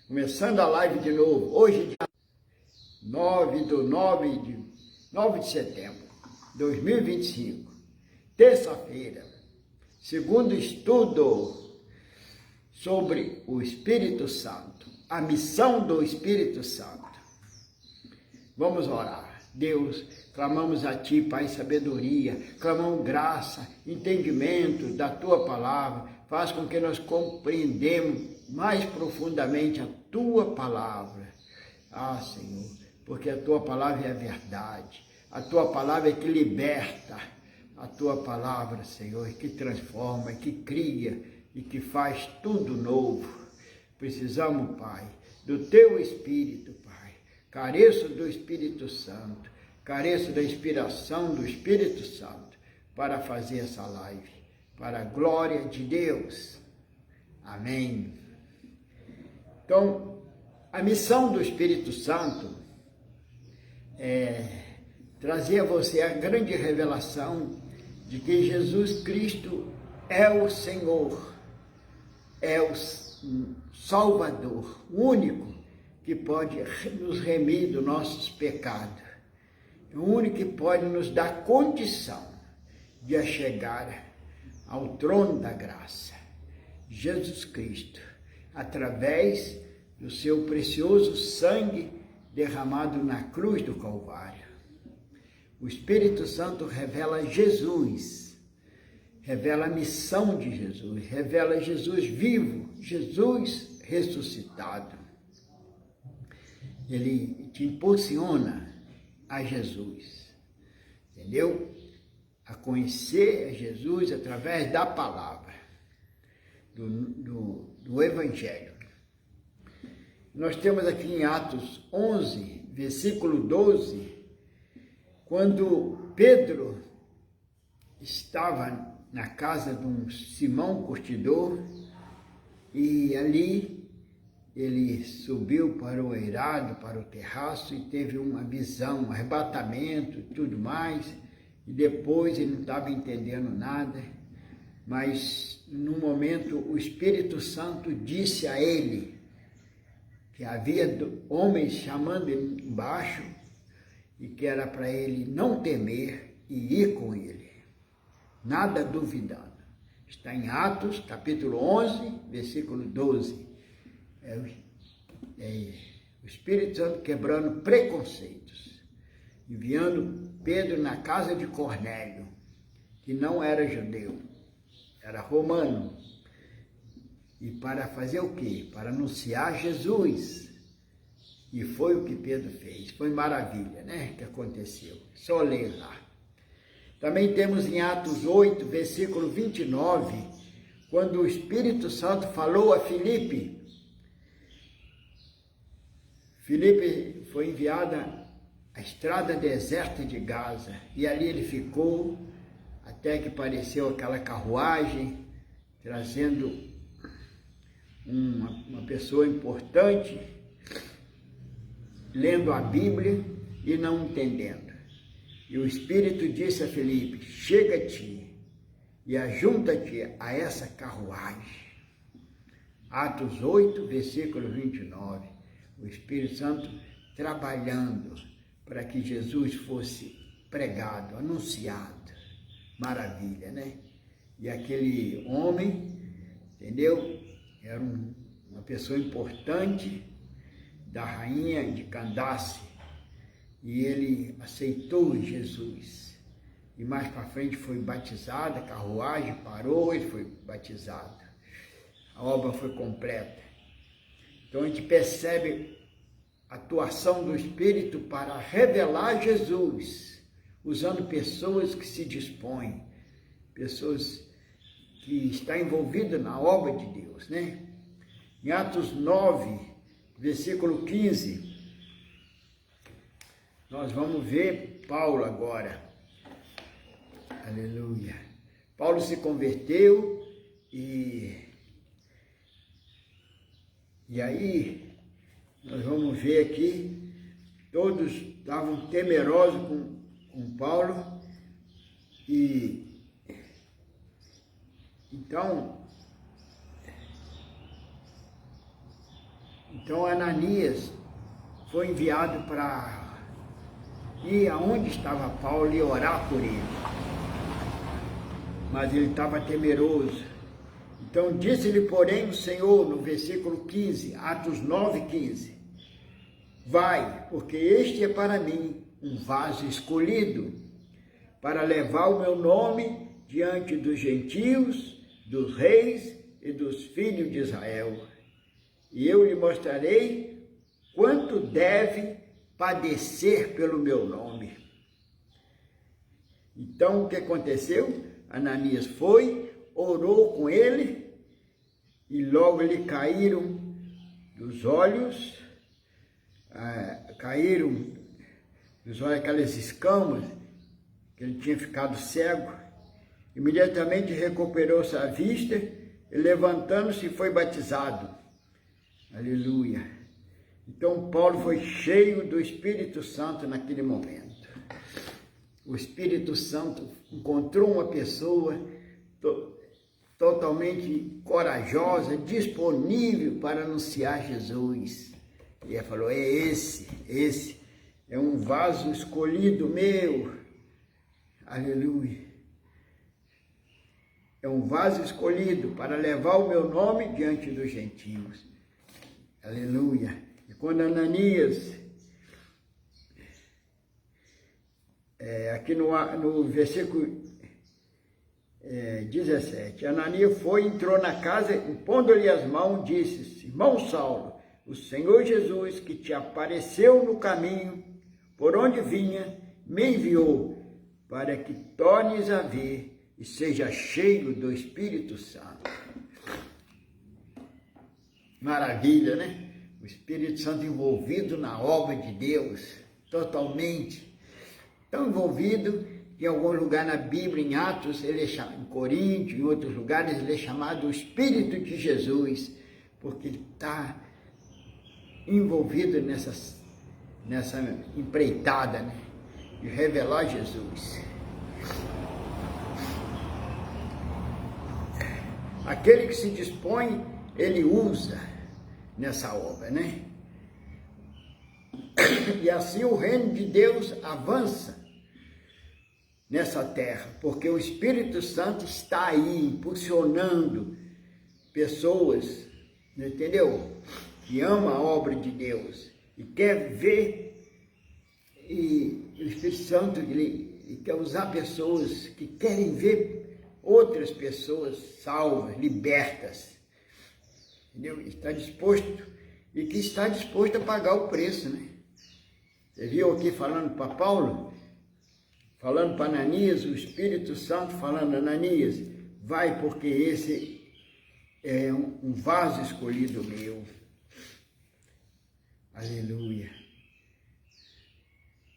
Começando a live de novo, hoje dia 9 de setembro de 2025, terça-feira, segundo estudo sobre o Espírito Santo, a missão do Espírito Santo. Vamos orar. Deus, clamamos a Ti, Pai, sabedoria, clamamos graça, entendimento da Tua palavra, faz com que nós compreendamos mais profundamente a Tua palavra. Ah, Senhor, porque a Tua palavra é a verdade, a Tua palavra é que liberta, a Tua palavra, Senhor, é que transforma, é que cria e que faz tudo novo. Precisamos, Pai, do Teu Espírito, Pai. Careço do Espírito Santo, careço da inspiração do Espírito Santo para fazer essa live, para a glória de Deus. Amém. Então, a missão do Espírito Santo é trazer a você a grande revelação de que Jesus Cristo é o Senhor, é o Salvador, o único que pode nos remir dos nossos pecados, o único que pode nos dar condição de chegar ao trono da graça, Jesus Cristo, através do seu precioso sangue derramado na cruz do Calvário. O Espírito Santo revela Jesus, revela a missão de Jesus, revela Jesus vivo, Jesus ressuscitado. Ele te impulsiona a Jesus, entendeu? A conhecer a Jesus através da palavra, do Evangelho. Nós temos aqui em Atos 11, versículo 12, quando Pedro estava na casa de um Simão curtidor e ali ele subiu para o eirado, para o terraço e teve uma visão, um arrebatamento e tudo mais. E depois ele não estava entendendo nada, mas no momento o Espírito Santo disse a ele que havia homens chamando ele embaixo e que era para ele não temer e ir com ele, nada duvidando. Está em Atos, capítulo 11, versículo 12. O Espírito Santo quebrando preconceitos, enviando Pedro na casa de Cornélio, que não era judeu, era romano, e para fazer o quê? Para anunciar Jesus. E foi o que Pedro fez. Foi maravilha, né? Que aconteceu. Só ler lá. Também temos em Atos 8, versículo 29, quando o Espírito Santo falou a Filipe. Filipe foi enviado à estrada deserta de Gaza, e ali ele ficou até que apareceu aquela carruagem trazendo uma pessoa importante, lendo a Bíblia e não entendendo. E o Espírito disse a Filipe: chega-te e ajunta-te a essa carruagem. Atos 8, versículo 29. O Espírito Santo trabalhando para que Jesus fosse pregado, anunciado. Maravilha, né? E aquele homem, entendeu? Era uma pessoa importante da rainha de Candace. E ele aceitou Jesus. E mais para frente foi batizado, a carruagem parou, ele foi batizado. A obra foi completa. Então a gente percebe a atuação do Espírito para revelar Jesus, usando pessoas que se dispõem, pessoas que estão envolvidas na obra de Deus, né? Em Atos 9, versículo 15, nós vamos ver Paulo agora. Aleluia. Paulo se converteu e aí nós vamos ver aqui, todos estavam temerosos com Paulo e então Então Ananias foi enviado para ir aonde estava Paulo e orar por ele. Mas ele estava temeroso. Então disse-lhe, porém, o Senhor, no versículo 15, Atos 9:15, vai, porque este é para mim um vaso escolhido, para levar o meu nome diante dos gentios, dos reis e dos filhos de Israel. E eu lhe mostrarei quanto deve padecer pelo meu nome. Então o que aconteceu? Ananias foi, orou com ele, e logo lhe caíram dos olhos, aquelas escamas, que ele tinha ficado cego. Imediatamente recuperou sua vista e, levantando-se, foi batizado. Aleluia! Então Paulo foi cheio do Espírito Santo naquele momento. O Espírito Santo encontrou uma pessoa totalmente corajosa, disponível para anunciar Jesus. E ele falou, esse é um vaso escolhido meu. Aleluia. É um vaso escolhido para levar o meu nome diante dos gentios. Aleluia. E quando Ananias, aqui no versículo 17, Ananias foi, entrou na casa, impondo-lhe as mãos, disse, irmão Saulo, o Senhor Jesus, que te apareceu no caminho, por onde vinha, me enviou, para que tornes a ver e seja cheio do Espírito Santo. Maravilha, né? O Espírito Santo envolvido na obra de Deus, totalmente. Tão envolvido que em algum lugar na Bíblia, em Atos, ele é em Coríntios, em outros lugares, ele é chamado o Espírito de Jesus, porque ele está envolvido nessa empreitada, né, de revelar Jesus. Aquele que se dispõe, ele usa nessa obra, né? E assim o reino de Deus avança nessa terra, porque o Espírito Santo está aí impulsionando pessoas, entendeu? Que ama a obra de Deus e quer ver, e o Espírito Santo ele quer usar pessoas que querem ver outras pessoas salvas, libertas, entendeu? Está disposto, e que está disposto a pagar o preço, né? Você viu aqui falando para Paulo, falando para Ananias, o Espírito Santo falando, Ananias, vai, porque esse é um vaso escolhido meu. Aleluia.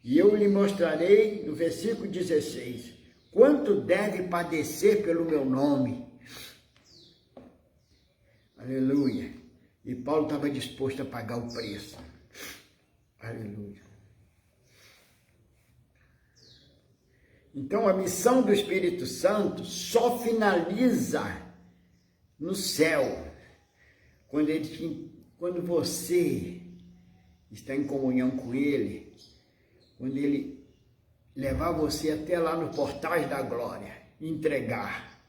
E eu lhe mostrarei, no versículo 16, quanto deve padecer pelo meu nome. Aleluia. E Paulo estava disposto a pagar o preço. Aleluia. Então a missão do Espírito Santo só finaliza no céu, quando você está em comunhão com Ele, quando Ele levar você até lá no portais da glória, entregar.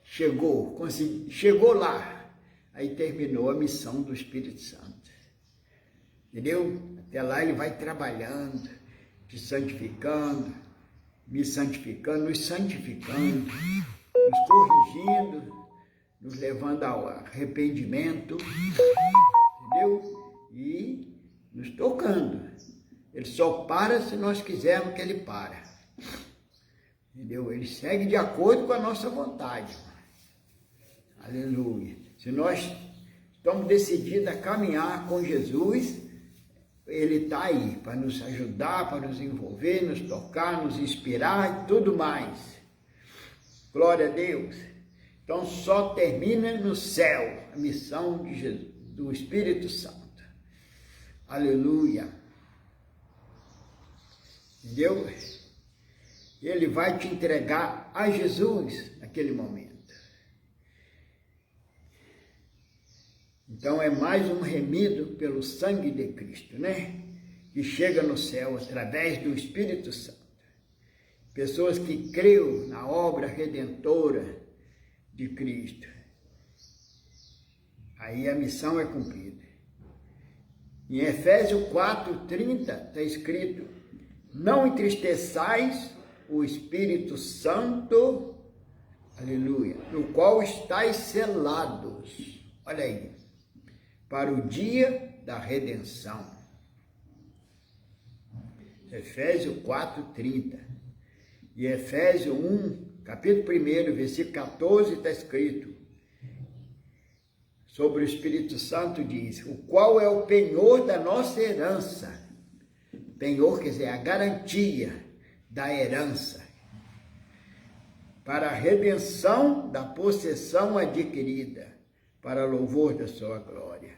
Chegou lá, aí terminou a missão do Espírito Santo. Entendeu? Até lá ele vai trabalhando, te santificando, me santificando, nos santificando, nos corrigindo, nos levando ao arrependimento, entendeu? E nos tocando. Ele só para se nós quisermos que ele para. Entendeu? Ele segue de acordo com a nossa vontade. Aleluia. Se nós estamos decididos a caminhar com Jesus, ele está aí para nos ajudar, para nos envolver, nos tocar, nos inspirar e tudo mais. Glória a Deus. Então só termina no céu a missão de Jesus, do Espírito Santo. Aleluia. Entendeu? Ele vai te entregar a Jesus naquele momento. Então é mais um remido pelo sangue de Cristo, né? Que chega no céu através do Espírito Santo. Pessoas que creem na obra redentora de Cristo. Aí a missão é cumprida. Em Efésios 4:30 está escrito: não entristeçais o Espírito Santo, aleluia, no qual estáis selados, olha aí, para o dia da redenção. Efésios 4:30. E Efésios 1, capítulo 1, versículo 14, está escrito sobre o Espírito Santo, diz: o qual é o penhor da nossa herança. Penhor quer dizer a garantia da herança, para a redenção da possessão adquirida, para louvor da sua glória.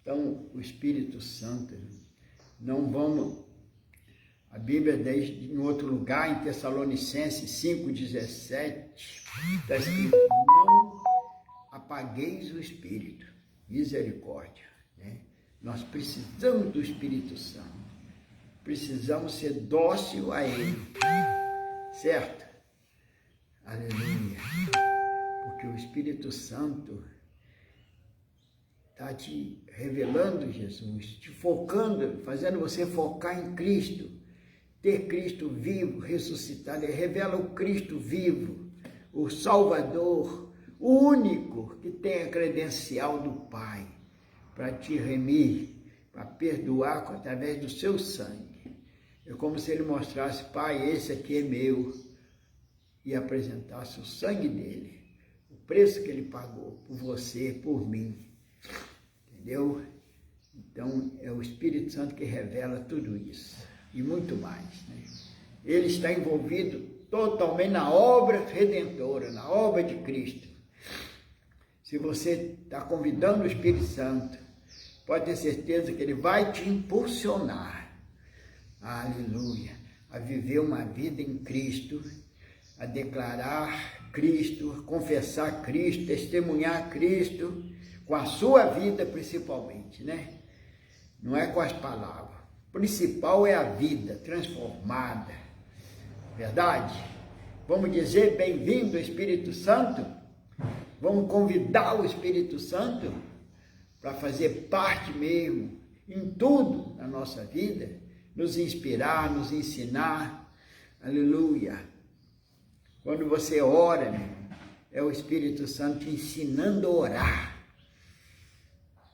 Então, o Espírito Santo, não vamos... A Bíblia diz em outro lugar, em Tessalonicenses 5:17, está escrito: não apagueis o Espírito, misericórdia, né? Nós precisamos do Espírito Santo, precisamos ser dócil a Ele, certo? Aleluia, porque o Espírito Santo está te revelando Jesus, te focando, fazendo você focar em Cristo, ter Cristo vivo, ressuscitado. Ele revela o Cristo vivo, o Salvador, o único que tem a credencial do Pai para te remir, para perdoar através do seu sangue. É como se ele mostrasse: Pai, esse aqui é meu, e apresentasse o sangue dele, o preço que ele pagou por você, por mim. Entendeu? Então, é o Espírito Santo que revela tudo isso, e muito mais, né? Ele está envolvido totalmente na obra redentora, na obra de Cristo. Se você está convidando o Espírito Santo, pode ter certeza que ele vai te impulsionar, aleluia, a viver uma vida em Cristo, a declarar Cristo, a confessar Cristo, testemunhar Cristo, com a sua vida principalmente, né? Não é com as palavras. O principal é a vida transformada. Verdade? Vamos dizer bem-vindo, Espírito Santo? Vamos convidar o Espírito Santo para fazer parte mesmo em tudo na nossa vida, nos inspirar, nos ensinar. Aleluia. Quando você ora, é o Espírito Santo te ensinando a orar.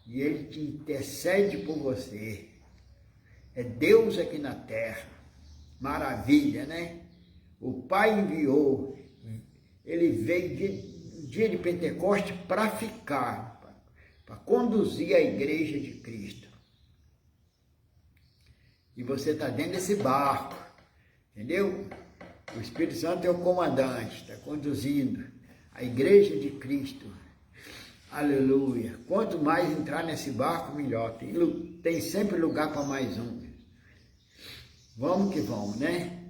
E ele te intercede por você. É Deus aqui na terra. Maravilha, né? O Pai enviou. Ele veio dia de Pentecostes para ficar, para conduzir a igreja de Cristo. E você está dentro desse barco, entendeu? O Espírito Santo é o comandante, está conduzindo a igreja de Cristo. Aleluia. Quanto mais entrar nesse barco, melhor. Tem sempre lugar para mais um. Vamos que vamos, né?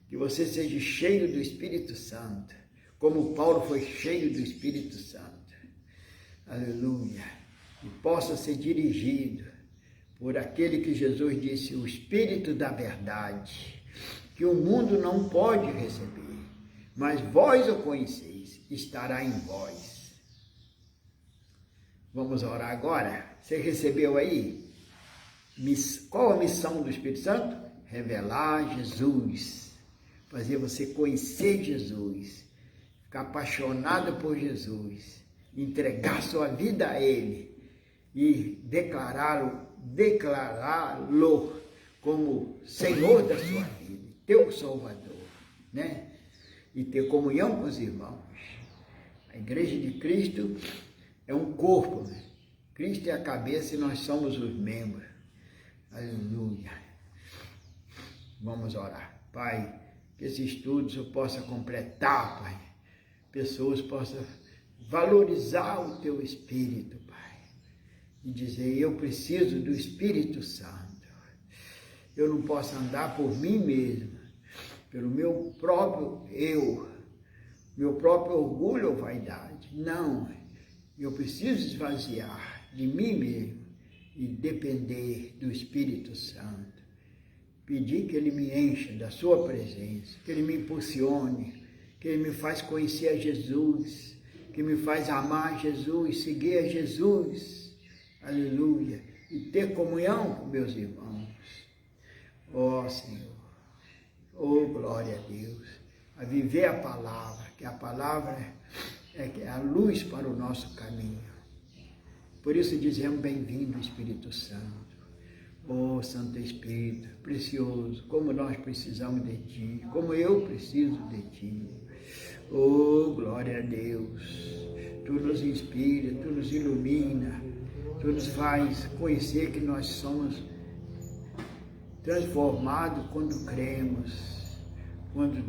Que você seja cheio do Espírito Santo, como Paulo foi cheio do Espírito Santo. Aleluia. E possa ser dirigido por aquele que Jesus disse, o Espírito da verdade, que o mundo não pode receber, mas vós o conheceis, estará em vós. Vamos orar agora? Você recebeu aí? Qual a missão do Espírito Santo? Revelar Jesus, fazer você conhecer Jesus, ficar apaixonado por Jesus, entregar sua vida a Ele e declará-lo como Senhor da sua vida, teu Salvador, né? E ter comunhão com os irmãos. A igreja de Cristo é um corpo, né? Cristo é a cabeça e nós somos os membros. Aleluia. Vamos orar. Pai, que esse estudo eu possa completar, Pai. Pessoas possam valorizar o teu Espírito, Pai. E dizer, eu preciso do Espírito Santo. Eu não posso andar por mim mesmo, pelo meu próprio eu, meu próprio orgulho ou vaidade. Não. Eu preciso esvaziar de mim mesmo e depender do Espírito Santo. Pedir que Ele me encha da sua presença, que Ele me impulsione, que Ele me faz conhecer a Jesus, que me faz amar a Jesus, seguir a Jesus, aleluia, e ter comunhão com meus irmãos. Ó Senhor, ó glória a Deus, a viver a palavra, que a palavra é a luz para o nosso caminho. Por isso dizemos bem-vindo, Espírito Santo. Ó Santo Espírito, precioso, como nós precisamos de Ti, como eu preciso de Ti. Oh, glória a Deus, Tu nos inspira, Tu nos ilumina, Tu nos faz conhecer que nós somos transformados quando cremos, quando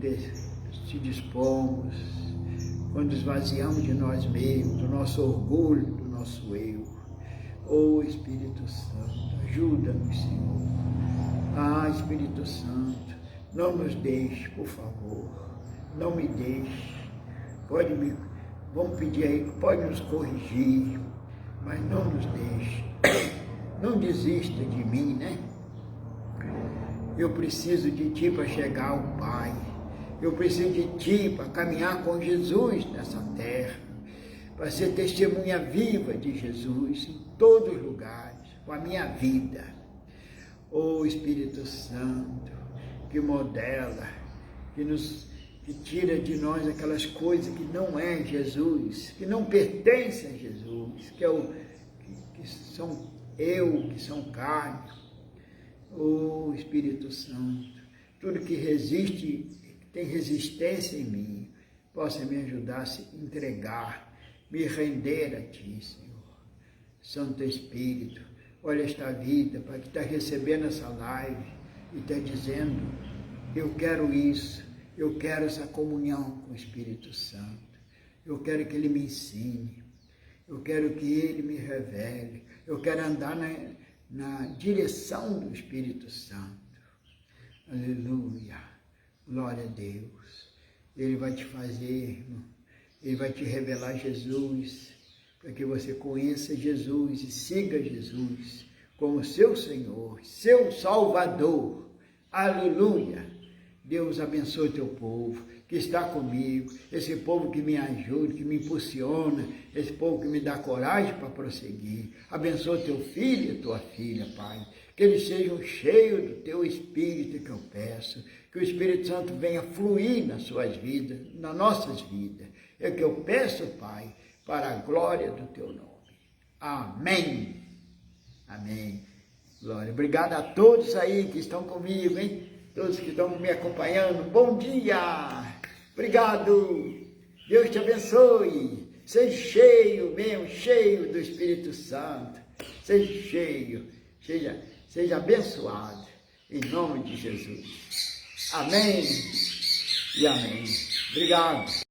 se dispomos, quando esvaziamos de nós mesmos, do nosso orgulho, do nosso eu. Oh, Espírito Santo, ajuda-nos, Senhor. Ah, Espírito Santo, não nos deixe, por favor, não me deixe. Vamos pedir aí, pode nos corrigir, mas não nos deixe. Não desista de mim, né? Eu preciso de Ti para chegar ao Pai. Eu preciso de Ti para caminhar com Jesus nessa terra, para ser testemunha viva de Jesus em todos os lugares, com a minha vida. Oh, Espírito Santo, que modela, que tira de nós aquelas coisas que não é Jesus, que não pertencem a Jesus, que são eu, que são carne. Oh, Espírito Santo, tudo que resiste, que tem resistência em mim, possa me ajudar a se entregar, me render a Ti, Senhor. Santo Espírito, olha esta vida, Pai, que está recebendo essa live e está dizendo, eu quero isso, eu quero essa comunhão com o Espírito Santo, eu quero que Ele me ensine, eu quero que Ele me revele, eu quero andar na direção do Espírito Santo. Aleluia, glória a Deus. Ele vai te fazer, Ele vai te revelar Jesus, para que você conheça Jesus e siga Jesus como seu Senhor, seu Salvador. Aleluia. Deus abençoe teu povo, que está comigo, esse povo que me ajuda, que me impulsiona, esse povo que me dá coragem para prosseguir. Abençoe teu filho e tua filha, Pai, que eles sejam cheios do teu Espírito, que eu peço, que o Espírito Santo venha fluir nas suas vidas, nas nossas vidas. É o que eu peço, Pai, para a glória do teu nome. Amém. Amém. Glória. Obrigado a todos aí que estão comigo, hein? Todos que estão me acompanhando, bom dia! Obrigado! Deus te abençoe! Seja cheio mesmo, cheio do Espírito Santo. Seja cheio, seja abençoado, em nome de Jesus. Amém e amém. Obrigado!